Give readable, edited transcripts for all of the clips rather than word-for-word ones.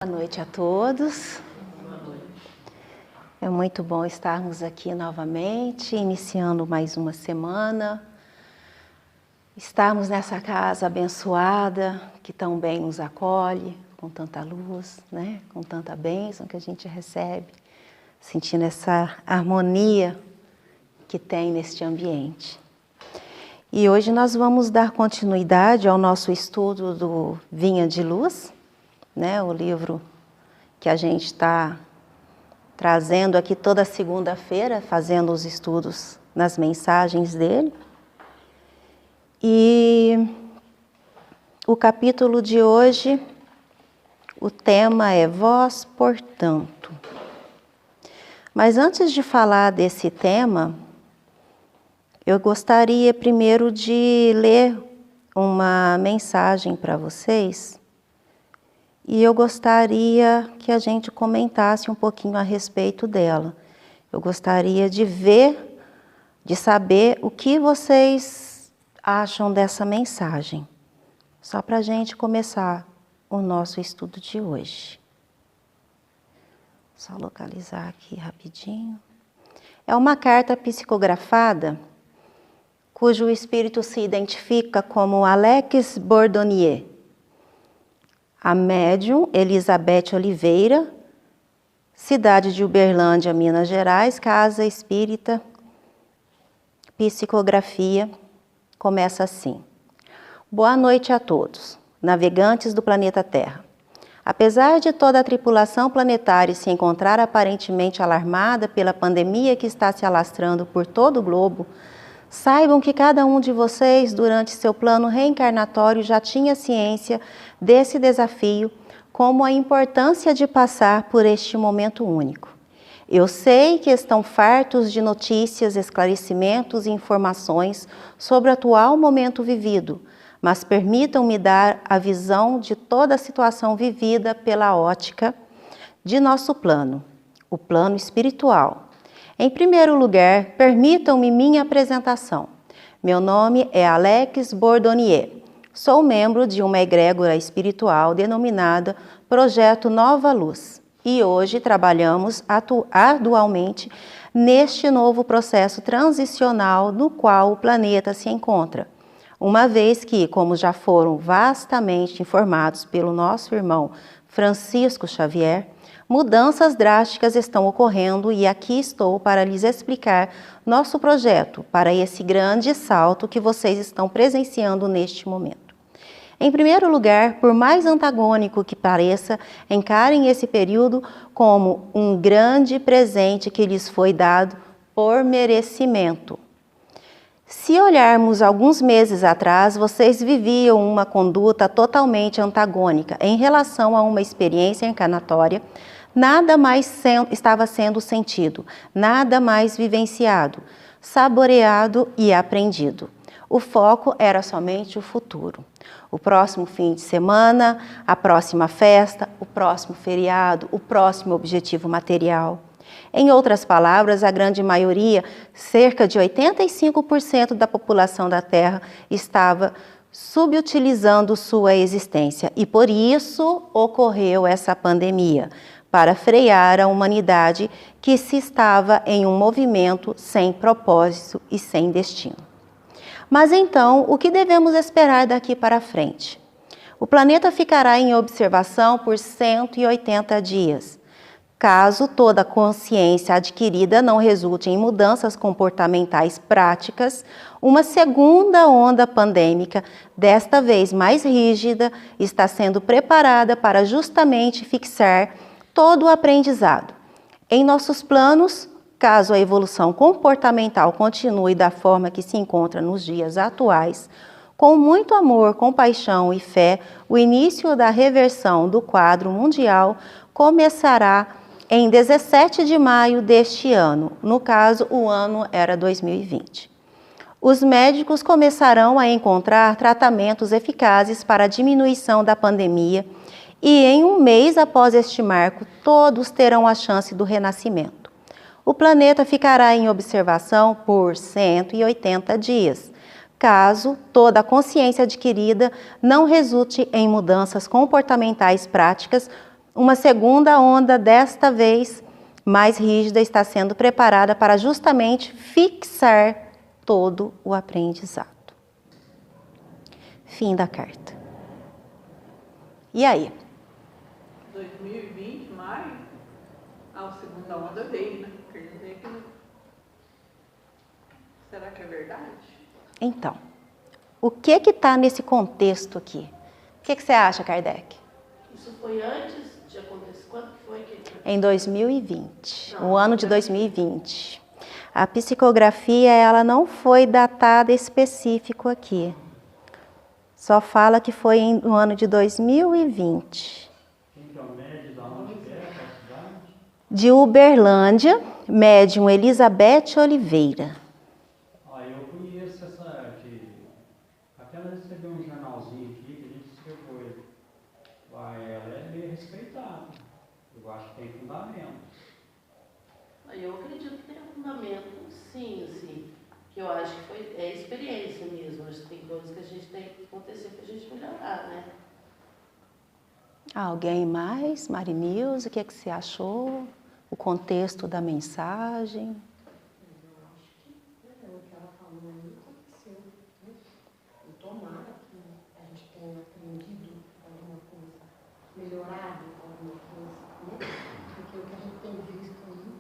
Boa noite a todos. É muito bom estarmos aqui novamente, iniciando mais uma semana. Estarmos nessa casa abençoada, que tão bem nos acolhe, com tanta luz, né? Com tanta bênção que a gente recebe, sentindo essa harmonia que tem neste ambiente. E hoje nós vamos dar continuidade ao nosso estudo do Vinha de Luz, né? O livro que a gente está trazendo aqui toda segunda-feira, fazendo os estudos nas mensagens dele. E o capítulo de hoje, o tema é Vós, portanto. Mas antes de falar desse tema, eu gostaria primeiro de ler uma mensagem para vocês. E eu gostaria que a gente comentasse um pouquinho a respeito dela. Eu gostaria de ver, de saber o que vocês acham dessa mensagem. Só para a gente começar o nosso estudo de hoje. Só localizar aqui rapidinho. É uma carta psicografada, cujo espírito se identifica como Alex Bordonier. A médium Elizabeth Oliveira, cidade de Uberlândia, Minas Gerais, Casa Espírita, psicografia, começa assim. Boa noite a todos, navegantes do planeta Terra. Apesar de toda a tripulação planetária se encontrar aparentemente alarmada pela pandemia que está se alastrando por todo o globo, saibam que cada um de vocês, durante seu plano reencarnatório, já tinha ciência desse desafio, como a importância de passar por este momento único. Eu sei que estão fartos de notícias, esclarecimentos e informações sobre o atual momento vivido, mas permitam-me dar a visão de toda a situação vivida pela ótica de nosso plano, o plano espiritual. Em primeiro lugar, permitam-me minha apresentação. Meu nome é Alex Bordonier. Sou membro de uma egrégora espiritual denominada Projeto Nova Luz. E hoje trabalhamos arduamente neste novo processo transicional no qual o planeta se encontra. Uma vez que, como já foram vastamente informados pelo nosso irmão Francisco Xavier, mudanças drásticas estão ocorrendo e aqui estou para lhes explicar nosso projeto para esse grande salto que vocês estão presenciando neste momento. Em primeiro lugar, por mais antagônico que pareça, encarem esse período como um grande presente que lhes foi dado por merecimento. Se olharmos alguns meses atrás, vocês viviam uma conduta totalmente antagônica em relação a uma experiência encarnatória. Nada mais estava sendo sentido, nada mais vivenciado, saboreado e aprendido. O foco era somente o futuro. O próximo fim de semana, a próxima festa, o próximo feriado, o próximo objetivo material. Em outras palavras, a grande maioria, cerca de 85% da população da Terra, estava subutilizando sua existência e por isso ocorreu essa pandemia, para frear a humanidade que se estava em um movimento sem propósito e sem destino. Mas então, o que devemos esperar daqui para frente? O planeta ficará em observação por 180 dias. Caso toda a consciência adquirida não resulte em mudanças comportamentais práticas, uma segunda onda pandêmica, desta vez mais rígida, está sendo preparada para justamente fixar todo o aprendizado. Em nossos planos, caso a evolução comportamental continue da forma que se encontra nos dias atuais, com muito amor, compaixão e fé, o início da reversão do quadro mundial começará em 17 de maio deste ano. No caso, o ano era 2020. Os médicos começarão a encontrar tratamentos eficazes para a diminuição da pandemia e em um mês após este marco, todos terão a chance do renascimento. O planeta ficará em observação por 180 dias, caso toda a consciência adquirida não resulte em mudanças comportamentais práticas uma segunda onda, desta vez mais rígida, está sendo preparada para justamente fixar todo o aprendizado. Fim da carta. E aí? 2020, maio, a segunda onda veio, né? Quer dizer que não... Será que é verdade? Então, o que está nesse contexto aqui? O que você acha, Kardec? Isso foi antes de acontecer? Quando foi que... Em 2020, o ano de 2020. A psicografia, ela não foi datada específico aqui. Só fala que foi no ano de 2020. Quem que é o médium da onde que é, da cidade? De Uberlândia, médium Elizabeth Oliveira. Ah, eu conheço essa que... Até ela recebeu um jornalzinho aqui que a gente escreveu ele. Ah, ela é meio respeitada. Eu acho que tem fundamento. Eu acredito que tem fundamento, sim, assim. Que eu acho que é experiência mesmo. Acho que tem coisas que a gente tem que acontecer para a gente melhorar, né? Alguém mais? Marinilza, o que você achou? O contexto da mensagem? Eu acho que o que ela falou aí aconteceu, né? E tomara que a gente tenha aprendido alguma coisa, melhorado alguma coisa, né? Porque o que a gente tem visto aí,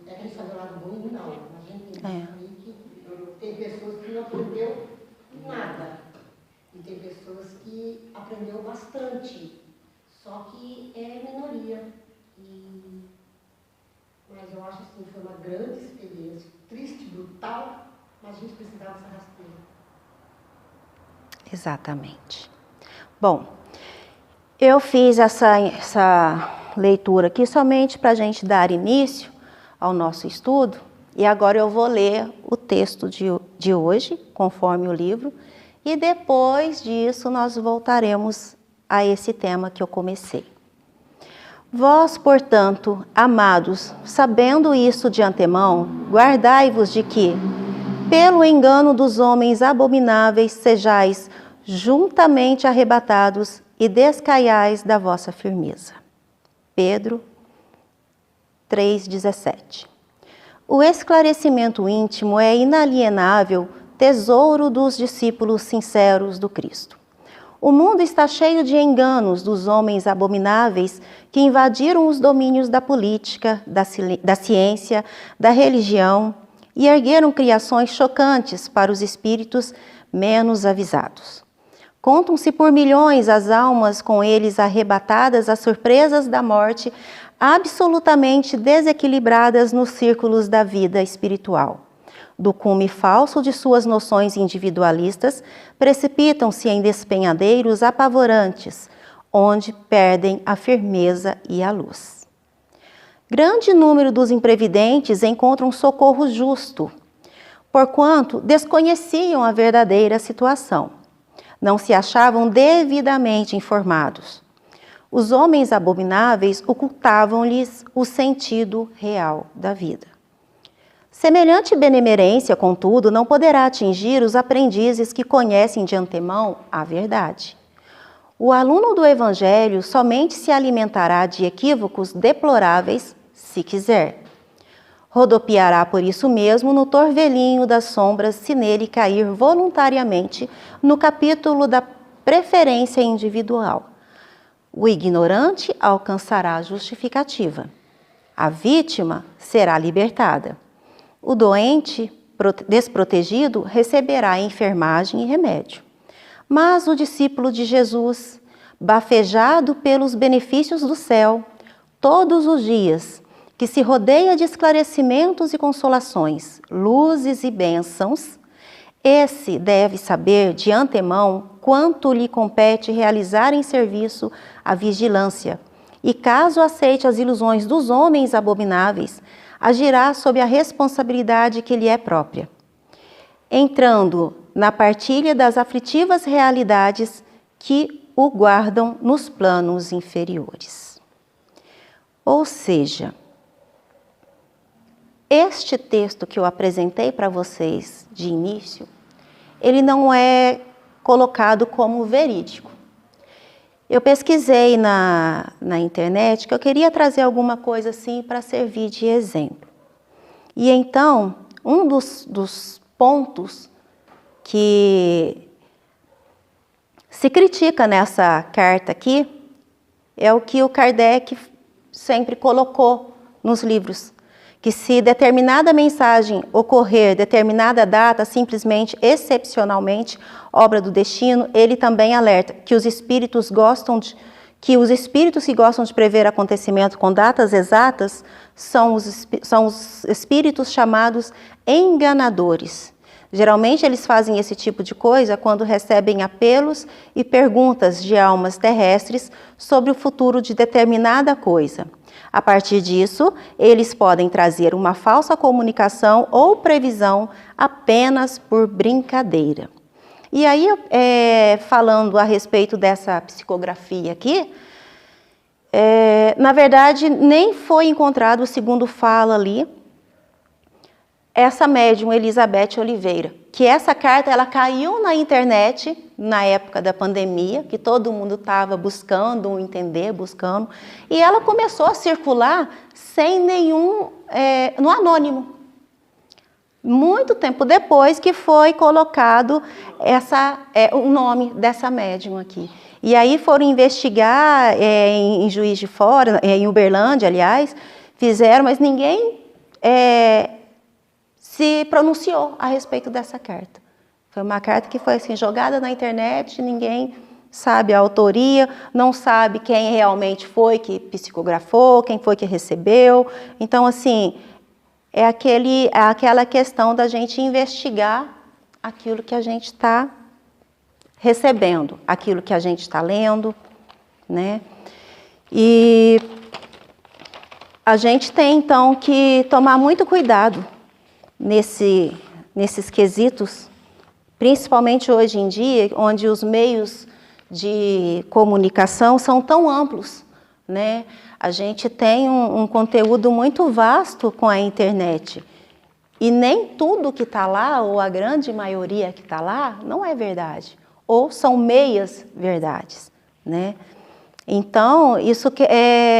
é que a gente fazer o lado bom, não. A gente tem visto aí que tem pessoas que não aprendeu nada. E tem pessoas que aprendeu bastante. Só que é minoria. Mas eu acho assim, foi uma grande experiência, triste, brutal, mas a gente precisava dessa rasteira. Exatamente. Bom, eu fiz essa leitura aqui somente para a gente dar início ao nosso estudo, e agora eu vou ler o texto de hoje, conforme o livro, e depois disso nós voltaremos a esse tema que eu comecei. Vós, portanto, amados, sabendo isso de antemão, guardai-vos de que, pelo engano dos homens abomináveis, sejais juntamente arrebatados e descaiais da vossa firmeza. Pedro 3,17. O esclarecimento íntimo é inalienável tesouro dos discípulos sinceros do Cristo. O mundo está cheio de enganos dos homens abomináveis que invadiram os domínios da política, da ciência, da religião e ergueram criações chocantes para os espíritos menos avisados. Contam-se por milhões as almas com eles arrebatadas às surpresas da morte, absolutamente desequilibradas nos círculos da vida espiritual. Do cume falso de suas noções individualistas, precipitam-se em despenhadeiros apavorantes, onde perdem a firmeza e a luz. Grande número dos imprevidentes encontram socorro justo, porquanto desconheciam a verdadeira situação. Não se achavam devidamente informados. Os homens abomináveis ocultavam-lhes o sentido real da vida. Semelhante benemerência, contudo, não poderá atingir os aprendizes que conhecem de antemão a verdade. O aluno do Evangelho somente se alimentará de equívocos deploráveis, se quiser. Rodopiará por isso mesmo no torvelinho das sombras, se nele cair voluntariamente no capítulo da preferência individual. O ignorante alcançará a justificativa. A vítima será libertada. O doente, desprotegido, receberá enfermagem e remédio. Mas o discípulo de Jesus, bafejado pelos benefícios do céu, todos os dias, que se rodeia de esclarecimentos e consolações, luzes e bênçãos, esse deve saber de antemão quanto lhe compete realizar em serviço a vigilância, e caso aceite as ilusões dos homens abomináveis, agirá sob a responsabilidade que lhe é própria, entrando na partilha das aflitivas realidades que o guardam nos planos inferiores. Ou seja, este texto que eu apresentei para vocês de início, ele não é colocado como verídico. eu pesquisei na internet que eu queria trazer alguma coisa assim para servir de exemplo. E então, um dos pontos que se critica nessa carta aqui é o que o Kardec sempre colocou nos livros, que se determinada mensagem ocorrer, determinada data, simplesmente, excepcionalmente, obra do destino, ele também alerta que os espíritos que gostam de prever acontecimento com datas exatas são os espíritos chamados enganadores. Geralmente eles fazem esse tipo de coisa quando recebem apelos e perguntas de almas terrestres sobre o futuro de determinada coisa. A partir disso, eles podem trazer uma falsa comunicação ou previsão apenas por brincadeira. E aí, falando a respeito dessa psicografia aqui, na verdade, nem foi encontrado, segundo fala ali, essa médium Elizabeth Oliveira, que essa carta ela caiu na internet na época da pandemia, que todo mundo estava buscando entender, e ela começou a circular sem nenhum, no anônimo. Muito tempo depois que foi colocado o nome dessa médium aqui. E aí foram investigar em Juiz de Fora, em Uberlândia, aliás, fizeram, mas ninguém se pronunciou a respeito dessa carta. Foi uma carta que foi assim, jogada na internet, ninguém sabe a autoria, não sabe quem realmente foi que psicografou, quem foi que recebeu. Então, assim, é aquela questão da gente investigar aquilo que a gente está recebendo, aquilo que a gente está lendo, né? E a gente tem, então, que tomar muito cuidado nesses quesitos, principalmente hoje em dia, onde os meios de comunicação são tão amplos, né? A gente tem um conteúdo muito vasto com a internet. E nem tudo que está lá, ou a grande maioria que está lá, não é verdade. Ou são meias verdades, né? Então, isso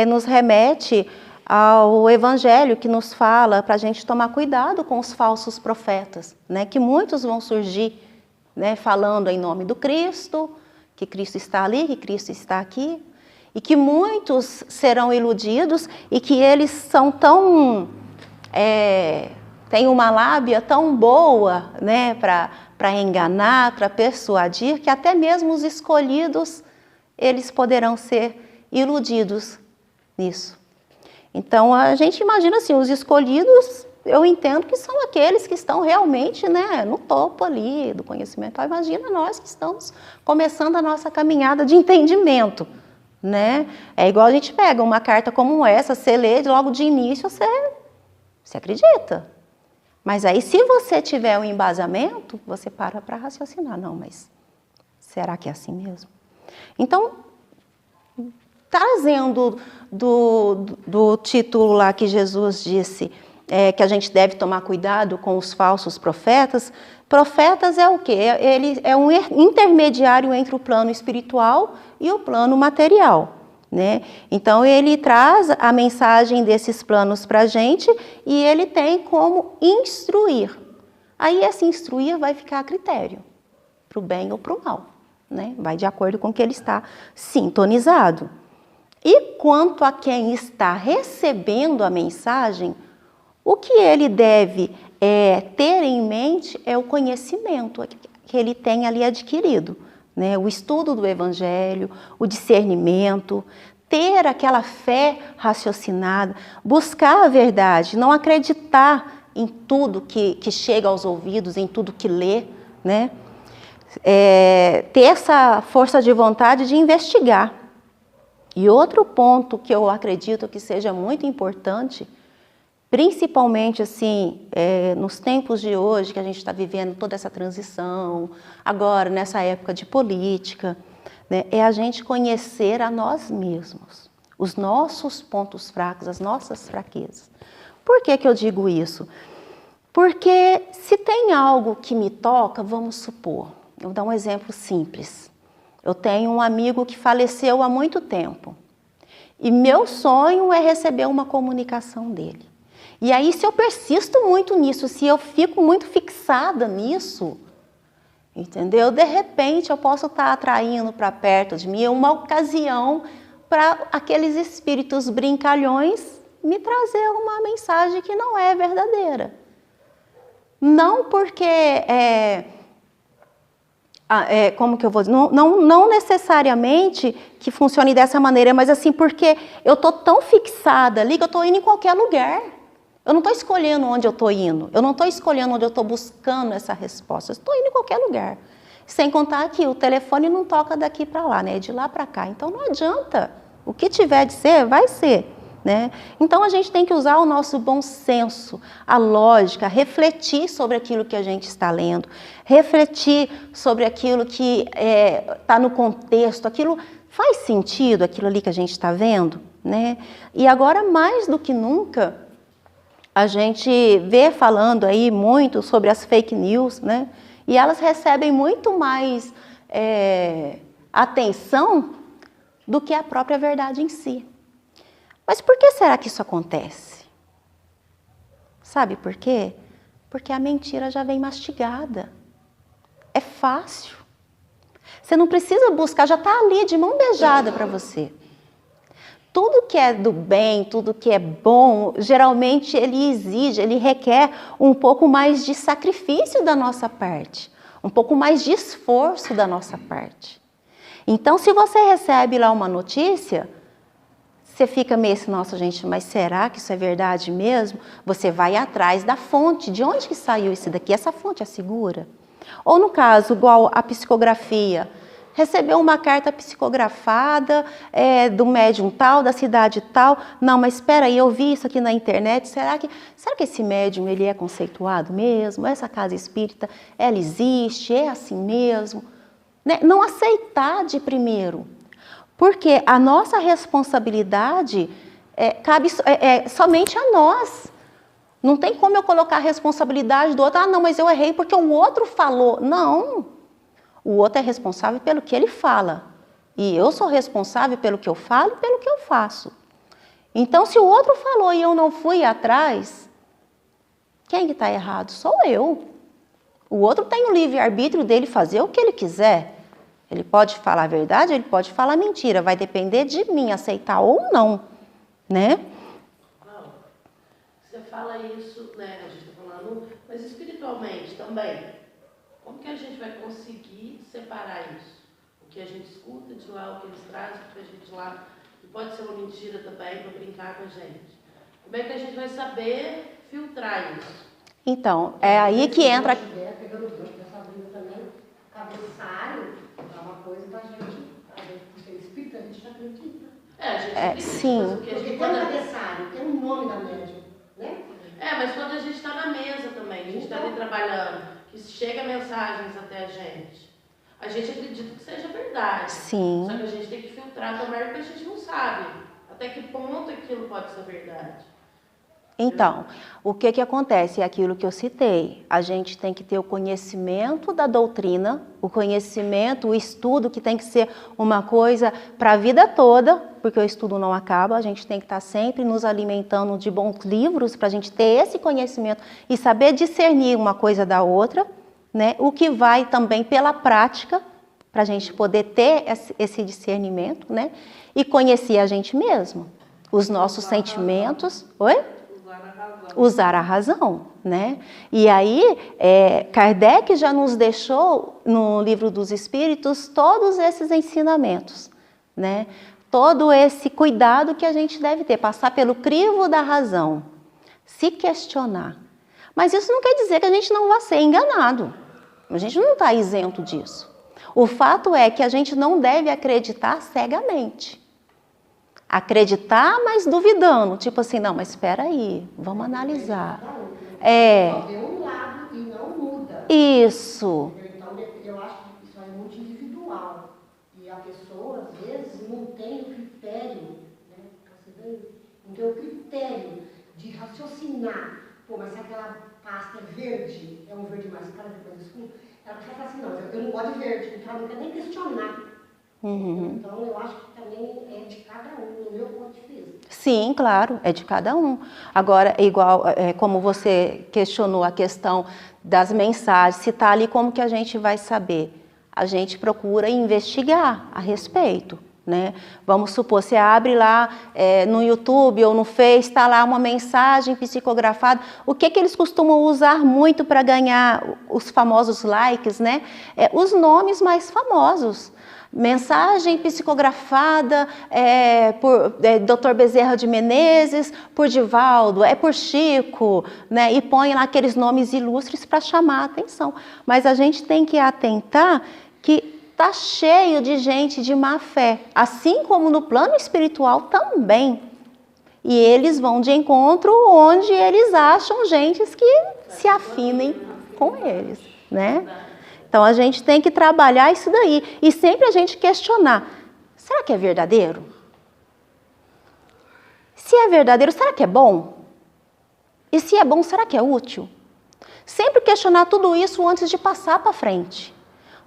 nos remete ao Evangelho, que nos fala para a gente tomar cuidado com os falsos profetas, né? Que muitos vão surgir, né, falando em nome do Cristo, que Cristo está ali, que Cristo está aqui, e que muitos serão iludidos e que eles são tão... têm uma lábia tão boa, né, para enganar, para persuadir, que até mesmo os escolhidos, eles poderão ser iludidos nisso. Então, a gente imagina assim, os escolhidos, eu entendo que são aqueles que estão realmente, né, no topo ali do conhecimento. Então, imagina nós que estamos começando a nossa caminhada de entendimento, né? É igual a gente pega uma carta como essa, você lê logo de início, você acredita. Mas aí, se você tiver um embasamento, você para raciocinar. Não, mas será que é assim mesmo? Então, trazendo do título lá que Jesus disse, que a gente deve tomar cuidado com os falsos profetas. Profetas é o quê? Ele é um intermediário entre o plano espiritual e o plano material, né? Então, ele traz a mensagem desses planos para a gente e ele tem como instruir. Aí, esse instruir vai ficar a critério, para o bem ou para o mal, né? Vai de acordo com o que ele está sintonizado. E quanto a quem está recebendo a mensagem, o que ele deve ter em mente é o conhecimento que ele tem ali adquirido, né? O estudo do Evangelho, o discernimento, ter aquela fé raciocinada, buscar a verdade, não acreditar em tudo que chega aos ouvidos, em tudo que lê, né? Ter essa força de vontade de investigar. E outro ponto que eu acredito que seja muito importante, principalmente assim, nos tempos de hoje, que a gente está vivendo toda essa transição, agora nessa época de política, né, é a gente conhecer a nós mesmos, os nossos pontos fracos, as nossas fraquezas. Por que eu digo isso? Porque se tem algo que me toca, vamos supor, eu vou dar um exemplo simples. Eu tenho um amigo que faleceu há muito tempo. E meu sonho é receber uma comunicação dele. E aí, se eu persisto muito nisso, se eu fico muito fixada nisso, entendeu? De repente, eu posso estar atraindo para perto de mim uma ocasião para aqueles espíritos brincalhões me trazer uma mensagem que não é verdadeira. Não porque como que eu vou dizer? Não necessariamente que funcione dessa maneira, mas assim, porque eu estou tão fixada ali que eu estou indo em qualquer lugar. Eu não estou escolhendo onde eu estou indo. Eu não estou escolhendo onde eu estou buscando essa resposta. Eu estou indo em qualquer lugar. Sem contar que o telefone não toca daqui para lá, né? É de lá para cá. Então não adianta. O que tiver de ser, vai ser. Né? Então a gente tem que usar o nosso bom senso, a lógica, refletir sobre aquilo que a gente está lendo, refletir sobre aquilo que está no contexto, aquilo faz sentido, aquilo ali que a gente está vendo, né? E agora mais do que nunca a gente vê falando aí muito sobre as fake news, né? E elas recebem muito mais atenção do que a própria verdade em si. Mas por que será que isso acontece? Sabe por quê? Porque a mentira já vem mastigada. É fácil. Você não precisa buscar, já está ali de mão beijada para você. Tudo que é do bem, tudo que é bom, geralmente ele requer um pouco mais de sacrifício da nossa parte, um pouco mais de esforço da nossa parte. Então, se você recebe lá uma notícia, você fica meio assim, nossa gente, mas será que isso é verdade mesmo? Você vai atrás da fonte, de onde que saiu isso daqui? Essa fonte é segura? Ou no caso, igual a psicografia, recebeu uma carta psicografada do médium tal, da cidade tal, não, mas espera aí, eu vi isso aqui na internet, será que esse médium ele é conceituado mesmo? Essa casa espírita, ela existe? É assim mesmo? Né? Não aceitar de primeiro. Porque a nossa responsabilidade cabe somente a nós. Não tem como eu colocar a responsabilidade do outro. Ah, não, mas eu errei porque o outro falou. Não. O outro é responsável pelo que ele fala. E eu sou responsável pelo que eu falo e pelo que eu faço. Então, se o outro falou e eu não fui atrás, quem que está errado? Sou eu. O outro tem o livre-arbítrio dele fazer o que ele quiser. Ele pode falar a verdade, ele pode falar mentira. Vai depender de mim aceitar ou não, né? Não. Você fala isso, né? A gente está falando, mas espiritualmente também. Como que a gente vai conseguir separar isso? O que a gente escuta de lá, o que eles trazem para a gente lá, que pode ser uma mentira também para brincar com a gente. Como é que a gente vai saber filtrar isso? Então, é aí que entra... Pegando o gancho dessa briga também, cabeçalho é uma coisa da gente, por ser espírita, a gente já acredita. A gente acredita, sim. mas o que a gente Porque tem um cabeçalho, tem um nome da médium, né? mas quando a gente está na mesa também, a gente está ali trabalhando, que chega mensagens até a gente acredita que seja verdade. Sim. Só que a gente tem que filtrar também porque a gente não sabe até que ponto aquilo pode ser verdade. Então, o que acontece? É aquilo que eu citei. A gente tem que ter o conhecimento da doutrina, o conhecimento, o estudo, que tem que ser uma coisa para a vida toda, porque o estudo não acaba. A gente tem que estar sempre nos alimentando de bons livros para a gente ter esse conhecimento e saber discernir uma coisa da outra, né? O que vai também pela prática, para a gente poder ter esse discernimento, né? E conhecer a gente mesmo, os nossos sentimentos. Oi? Usar a razão, né? E aí, Kardec já nos deixou, no Livro dos Espíritos, todos esses ensinamentos, né? Todo esse cuidado que a gente deve ter, passar pelo crivo da razão, se questionar. Mas isso não quer dizer que a gente não vá ser enganado. A gente não está isento disso. O fato é que a gente não deve acreditar cegamente. Acreditar, mas duvidando. Tipo assim, não, mas espera aí, vamos analisar. Só vê um lado e não muda. Isso. Então, eu acho que isso é muito individual. E a pessoa, às vezes, não tem o critério, né? Não tem o critério de raciocinar. Pô, mas se aquela pasta é verde, é um verde mais claro, depois escuro, ela fala assim, não, eu não gosto de verde, então ela não quer nem questionar. Então, eu acho que também é de cada um, no meu ponto de vista. Sim, claro, é de cada um. Agora, igual como você questionou a questão das mensagens, se está ali, como que a gente vai saber? A gente procura investigar a respeito, né? Vamos supor, você abre lá no YouTube ou no Face, está lá uma mensagem psicografada. O que eles costumam usar muito para ganhar os famosos likes, né? Os nomes mais famosos. Mensagem psicografada por Dr. Bezerra de Menezes, por Divaldo, por Chico, né? E põe lá aqueles nomes ilustres para chamar a atenção. Mas a gente tem que atentar que está cheio de gente de má fé, assim como no plano espiritual também. E eles vão de encontro onde eles acham gentes que se afinem com eles, né? Então, a gente tem que trabalhar isso daí. E sempre a gente questionar, será que é verdadeiro? Se é verdadeiro, será que é bom? E se é bom, será que é útil? Sempre questionar tudo isso antes de passar para frente.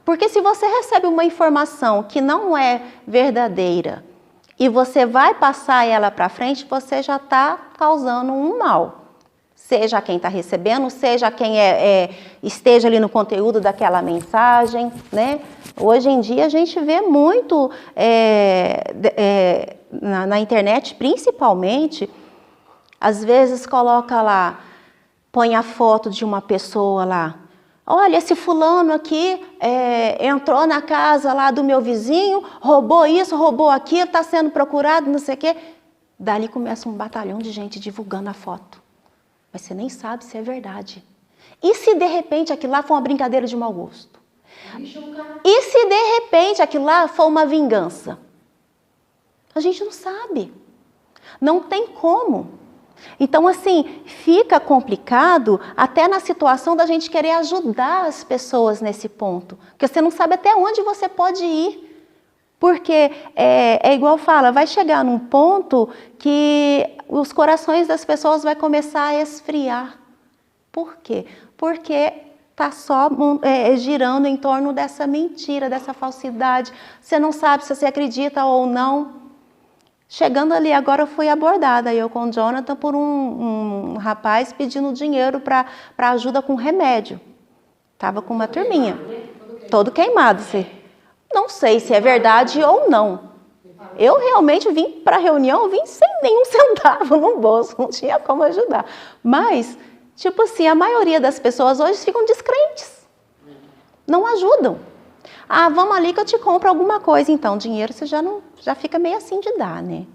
Porque se você recebe uma informação que não é verdadeira e você vai passar ela para frente, você já está causando um mal. Seja quem está recebendo, seja quem esteja ali no conteúdo daquela mensagem, né? Hoje em dia a gente vê muito na internet, principalmente, às vezes coloca lá, põe a foto de uma pessoa lá. Olha, esse fulano aqui entrou na casa lá do meu vizinho, roubou isso, roubou aquilo, está sendo procurado, não sei o quê. Dali começa um batalhão de gente divulgando a foto. Mas você nem sabe se é verdade. E se de repente aquilo lá foi uma brincadeira de mau gosto? E se de repente aquilo lá foi uma vingança? A gente não sabe. Não tem como. Então, assim, fica complicado até na situação da gente querer ajudar as pessoas nesse ponto. Porque você não sabe até onde você pode ir. Porque igual fala, vai chegar num ponto que os corações das pessoas vai começar a esfriar. Por quê? Porque está só girando em torno dessa mentira, dessa falsidade. Você não sabe se você acredita ou não. Chegando ali agora, eu fui abordada, eu com o Jonathan, por um rapaz pedindo dinheiro para ajuda com remédio. Estava com uma turminha, todo queimado. Não sei se é verdade ou não. Eu realmente vim para a reunião, vim sem nenhum centavo no bolso, não tinha como ajudar. Mas, tipo assim, a maioria das pessoas hoje ficam descrentes. Não ajudam. Ah, vamos ali que eu te compro alguma coisa. Então, dinheiro você já fica meio assim de dar, né?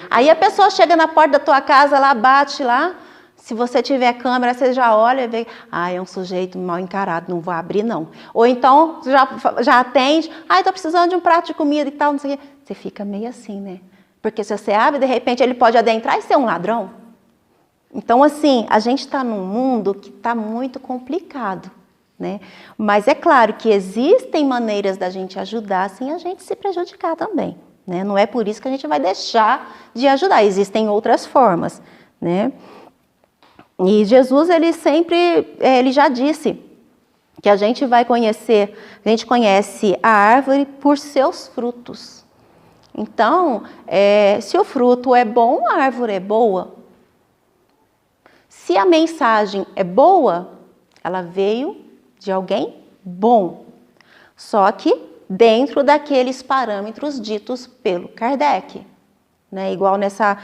Aí a pessoa chega na porta da tua casa lá, bate lá. Se você tiver câmera, você já olha e vê. Ah, é um sujeito mal encarado, não vou abrir não. Ou então, já atende. Ah, estou precisando de um prato de comida e tal, não sei o quê. Você fica meio assim, né? Porque se você abre, de repente ele pode adentrar e ser um ladrão. Então, assim, a gente está num mundo que está muito complicado. Né? Mas é claro que existem maneiras da gente ajudar sem a gente se prejudicar também. Né? Não é por isso que a gente vai deixar de ajudar, existem outras formas. Né? E Jesus, ele já disse que a gente conhece a árvore por seus frutos. Então, se o fruto é bom, a árvore é boa. Se a mensagem é boa, ela veio de alguém bom, só que dentro daqueles parâmetros ditos pelo Kardec. Né? Igual nessa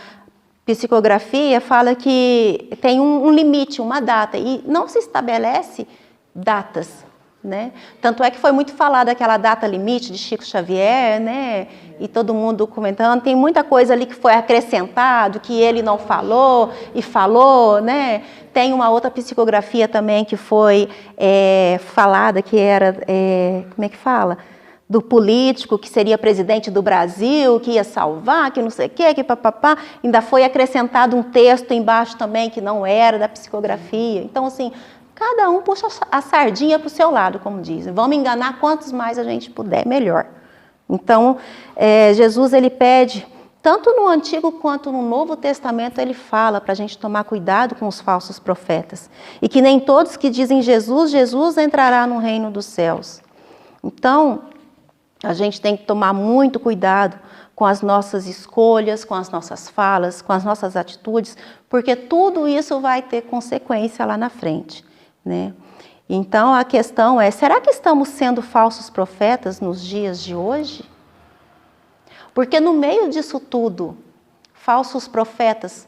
psicografia fala que tem um limite, uma data, e não se estabelece datas. Né? Tanto é que foi muito falada aquela data limite de Chico Xavier, né? E todo mundo comentando, tem muita coisa ali que foi acrescentado, que ele não falou e falou, né? Tem uma outra psicografia também que foi falada, que era, como é que fala? Do político que seria presidente do Brasil, que ia salvar, que não sei o quê, que papapá. Ainda foi acrescentado um texto embaixo também que não era da psicografia. Então, assim, cada um puxa a sardinha para o seu lado, como dizem. Vamos enganar quantos mais a gente puder, melhor. Então, Jesus, ele pede, tanto no Antigo quanto no Novo Testamento, ele fala para a gente tomar cuidado com os falsos profetas. E que nem todos que dizem Jesus, Jesus entrará no reino dos céus. Então, A gente tem que tomar muito cuidado com as nossas escolhas, com as nossas falas, com as nossas atitudes, porque tudo isso vai ter consequência lá na frente, né? Então a questão é, será que estamos sendo falsos profetas nos dias de hoje? Porque no meio disso tudo, falsos profetas,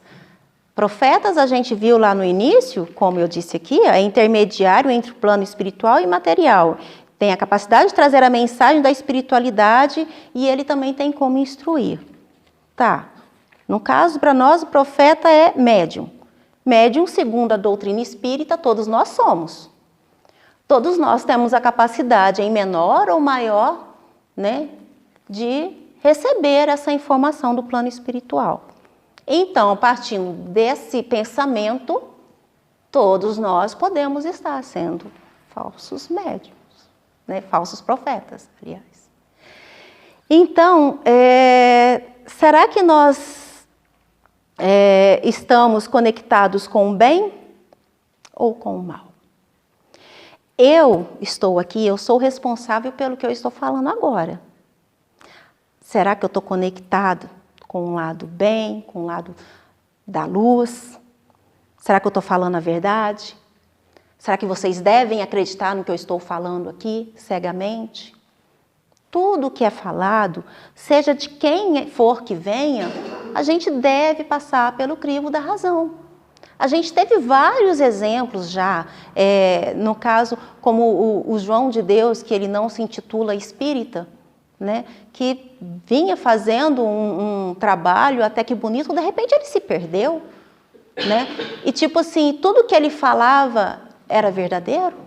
a gente viu lá no início, como eu disse aqui, é intermediário entre o plano espiritual e material. Tem a capacidade de trazer a mensagem da espiritualidade e ele também tem como instruir. Tá. No caso, para nós, o profeta é médium. Médium, segundo a doutrina espírita, todos nós somos. Todos nós temos a capacidade, em menor ou maior, né, de receber essa informação do plano espiritual. Então, partindo desse pensamento, todos nós podemos estar sendo falsos médiums. Né, falsos profetas, aliás. Então, será que nós estamos conectados com o bem ou com o mal? Eu estou aqui, eu sou responsável pelo que eu estou falando agora. Será que eu estou conectado com o lado bem, com o lado da luz? Será que eu estou falando a verdade? Será que vocês devem acreditar no que eu estou falando aqui, cegamente? Tudo que é falado, seja de quem for que venha, a gente deve passar pelo crivo da razão. A gente teve vários exemplos já, no caso, como o João de Deus, que ele não se intitula espírita, né, que vinha fazendo um trabalho até que bonito, de repente ele se perdeu, né? E tipo assim, tudo que ele falava era verdadeiro?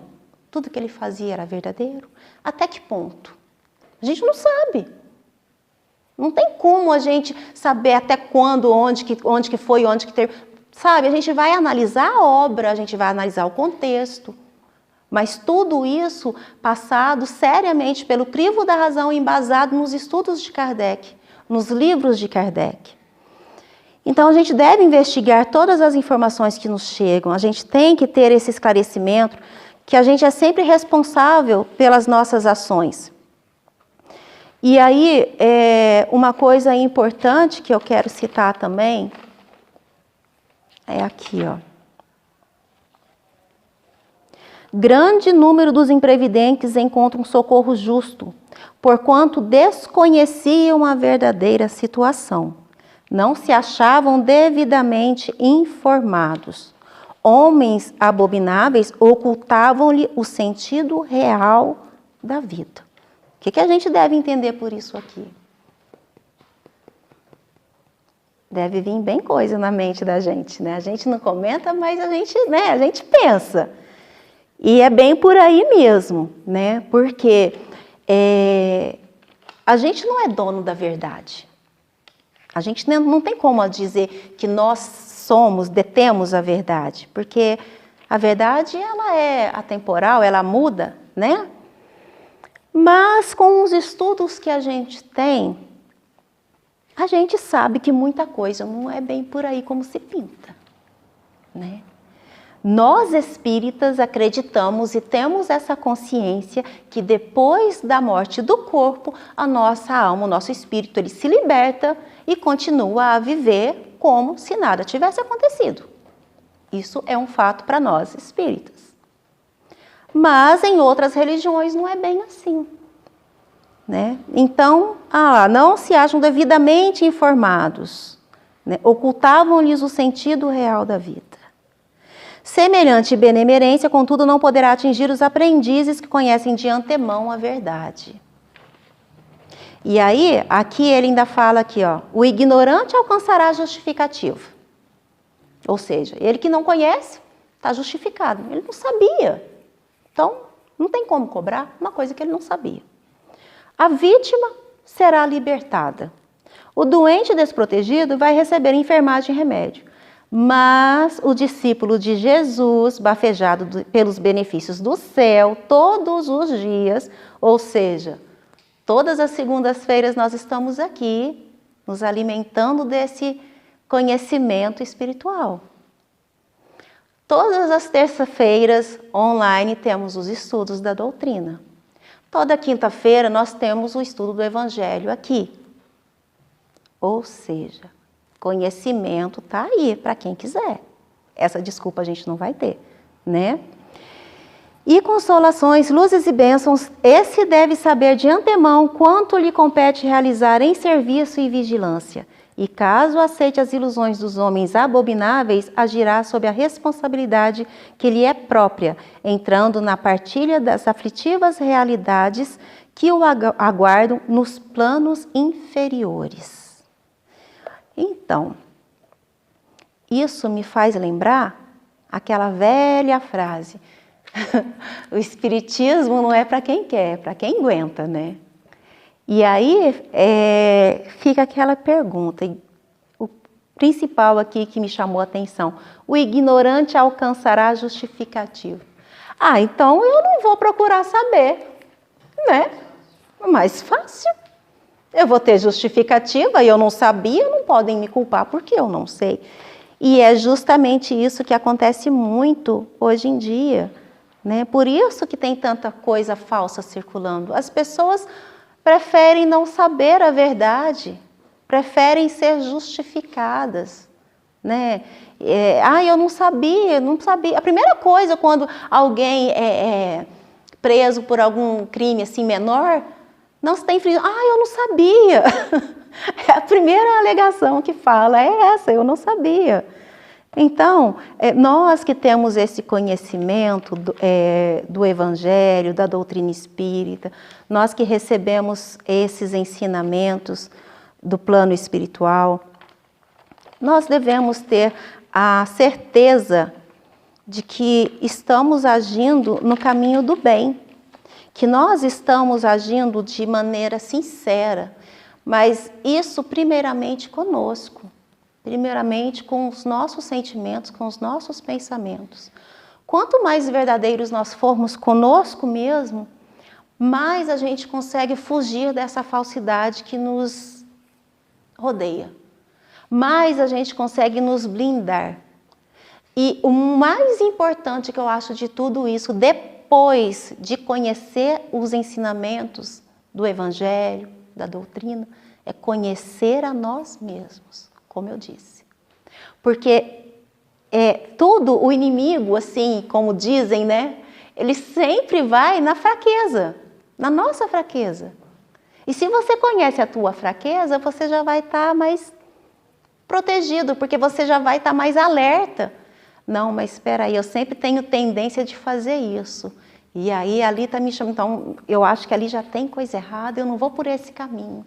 Tudo que ele fazia era verdadeiro? Até que ponto? A gente não sabe. Não tem como a gente saber até quando, onde que foi, onde que teve. Sabe, a gente vai analisar a obra, a gente vai analisar o contexto. Mas tudo isso passado seriamente pelo crivo da razão, embasado nos estudos de Kardec, nos livros de Kardec. Então, a gente deve investigar todas as informações que nos chegam, a gente tem que ter esse esclarecimento, que a gente é sempre responsável pelas nossas ações. E aí, uma coisa importante que eu quero citar também, é aqui, ó. Grande número dos imprevidentes encontram socorro justo, porquanto desconheciam a verdadeira situação. Não se achavam devidamente informados. Homens abomináveis ocultavam-lhe o sentido real da vida. O que a gente deve entender por isso aqui? Deve vir bem coisa na mente da gente, né? A gente não comenta, mas a gente pensa. E é bem por aí mesmo, né? Porque a gente não é dono da verdade. A gente não tem como dizer que nós detemos a verdade, porque a verdade ela é atemporal, ela muda, né? Mas com os estudos que a gente tem, a gente sabe que muita coisa não é bem por aí como se pinta, né? Nós espíritas acreditamos e temos essa consciência que depois da morte do corpo, a nossa alma, o nosso espírito, ele se liberta e continua a viver como se nada tivesse acontecido. Isso é um fato para nós espíritas. Mas em outras religiões não é bem assim, né? Então, não se acham devidamente informados, né? Ocultavam-lhes o sentido real da vida. Semelhante benemerência, contudo, não poderá atingir os aprendizes que conhecem de antemão a verdade. E aí, aqui ele ainda fala aqui, ó, o ignorante alcançará a justificativa. Ou seja, ele que não conhece, está justificado. Ele não sabia. Então, não tem como cobrar uma coisa que ele não sabia. A vítima será libertada. O doente desprotegido vai receber enfermagem e remédio. Mas o discípulo de Jesus, bafejado pelos benefícios do céu todos os dias, ou seja, todas as segundas-feiras nós estamos aqui nos alimentando desse conhecimento espiritual. Todas as terças-feiras online temos os estudos da doutrina. Toda quinta-feira nós temos o estudo do Evangelho aqui. Ou seja, conhecimento está aí para quem quiser. Essa desculpa a gente não vai ter, né? E consolações, luzes e bênçãos, esse deve saber de antemão quanto lhe compete realizar em serviço e vigilância. E caso aceite as ilusões dos homens abomináveis, agirá sob a responsabilidade que lhe é própria, entrando na partilha das aflitivas realidades que o aguardam nos planos inferiores. Então, isso me faz lembrar aquela velha frase: o espiritismo não é para quem quer, é para quem aguenta, né? E aí fica aquela pergunta, o principal aqui que me chamou a atenção: o ignorante alcançará a justificativa. Ah, então eu não vou procurar saber, né? Mais fácil. Eu vou ter justificativa e eu não sabia, não podem me culpar porque eu não sei. E é justamente isso que acontece muito hoje em dia, né? Por isso que tem tanta coisa falsa circulando. As pessoas preferem não saber a verdade, preferem ser justificadas, né? Eu não sabia. A primeira coisa quando alguém é preso por algum crime assim menor, não se tem frio. Eu não sabia. A primeira alegação que fala é essa: eu não sabia. Então, nós que temos esse conhecimento do Evangelho, da doutrina espírita, nós que recebemos esses ensinamentos do plano espiritual, nós devemos ter a certeza de que estamos agindo no caminho do bem, que nós estamos agindo de maneira sincera, mas isso primeiramente conosco. Primeiramente com os nossos sentimentos, com os nossos pensamentos. Quanto mais verdadeiros nós formos conosco mesmo, mais a gente consegue fugir dessa falsidade que nos rodeia. Mais a gente consegue nos blindar. E o mais importante que eu acho de tudo isso, depois de conhecer os ensinamentos do Evangelho, da doutrina, é conhecer a nós mesmos. Como eu disse. Porque tudo, o inimigo, assim, como dizem, né? Ele sempre vai na fraqueza, na nossa fraqueza. E se você conhece a tua fraqueza, você já vai estar mais protegido, porque você já vai estar mais alerta. Não, mas espera aí, eu sempre tenho tendência de fazer isso. E aí ali está me chamando, então eu acho que ali já tem coisa errada, eu não vou por esse caminho.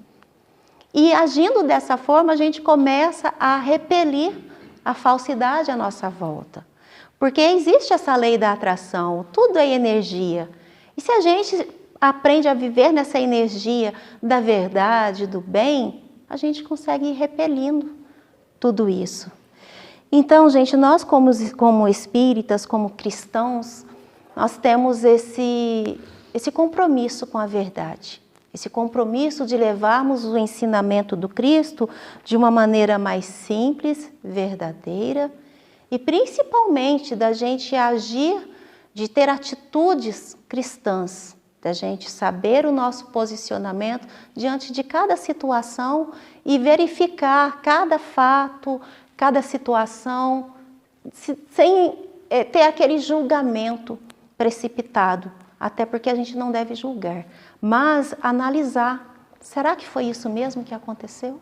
E agindo dessa forma, a gente começa a repelir a falsidade à nossa volta. Porque existe essa lei da atração, tudo é energia. E se a gente aprende a viver nessa energia da verdade, do bem, a gente consegue ir repelindo tudo isso. Então, gente, nós como espíritas, como cristãos, nós temos esse compromisso com a verdade. Esse compromisso de levarmos o ensinamento do Cristo de uma maneira mais simples, verdadeira e principalmente da gente agir, de ter atitudes cristãs, da gente saber o nosso posicionamento diante de cada situação e verificar cada fato, cada situação, sem ter aquele julgamento precipitado, até porque a gente não deve julgar. Mas analisar, será que foi isso mesmo que aconteceu?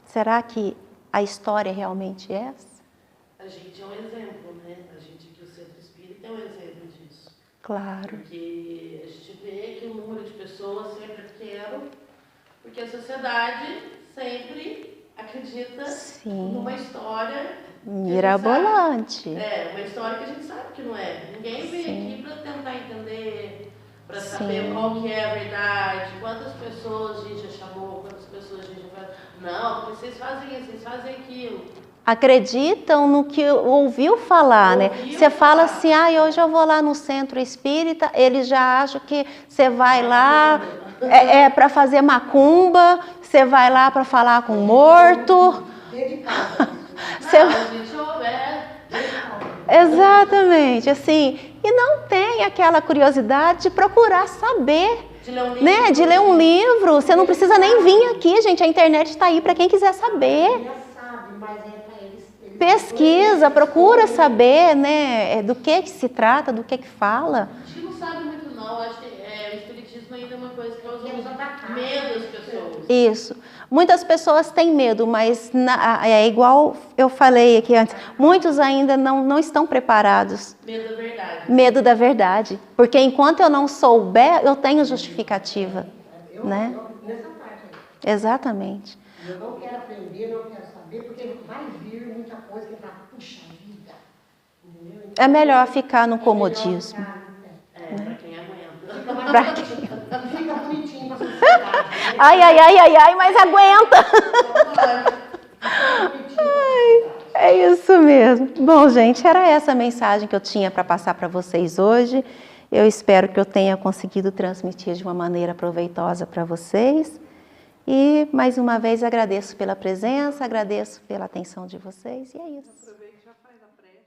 Será que a história realmente é essa? A gente é um exemplo, né? A gente aqui, o Centro Espírita, é um exemplo disso. Claro. Porque a gente vê que o número de pessoas sempre é pequeno, porque a sociedade sempre acredita numa história mirabolante. Uma história que a gente sabe que não é. Ninguém vem aqui para tentar entender, para saber qual que é a verdade, quantas pessoas a gente já chamou, quantas pessoas a gente já faz. Não, porque vocês fazem isso, vocês fazem aquilo. Acreditam no que ouviu falar, né? Você fala assim, hoje eu vou lá no Centro Espírita, eles já acham que você vai lá para fazer macumba, você vai lá para falar com o morto. Exatamente, assim, e não tem aquela curiosidade de procurar saber De ler um livro. Né? De ler um livro. Você não precisa nem vir aqui, gente. A internet está aí para quem quiser saber. Já sabe, mas é para eles. Pesquisa, procura saber, né, do que se trata, do que fala. A gente não sabe muito não, acho que o espiritismo ainda é uma coisa que causa Temos atacado. medo às pessoas. Isso. Muitas pessoas têm medo, mas é igual eu falei aqui antes, muitos ainda não estão preparados. Medo da verdade. Medo da verdade. Porque enquanto eu não souber, eu tenho justificativa. Né? Nessa parte aí. Exatamente. Eu não quero aprender, não quero saber, porque vai vir muita coisa que vai, puxa vida. Entendeu? Então, É melhor ficar no comodismo. Pra quem aguenta. Pra Fica bonitinho pra sociedade. Né? Ai, mas aguenta. É isso mesmo. Bom, gente, era essa a mensagem que eu tinha para passar para vocês hoje. Eu espero que eu tenha conseguido transmitir de uma maneira proveitosa para vocês. E, mais uma vez, agradeço pela presença, agradeço pela atenção de vocês. E é isso. Aproveite e já faz a prece.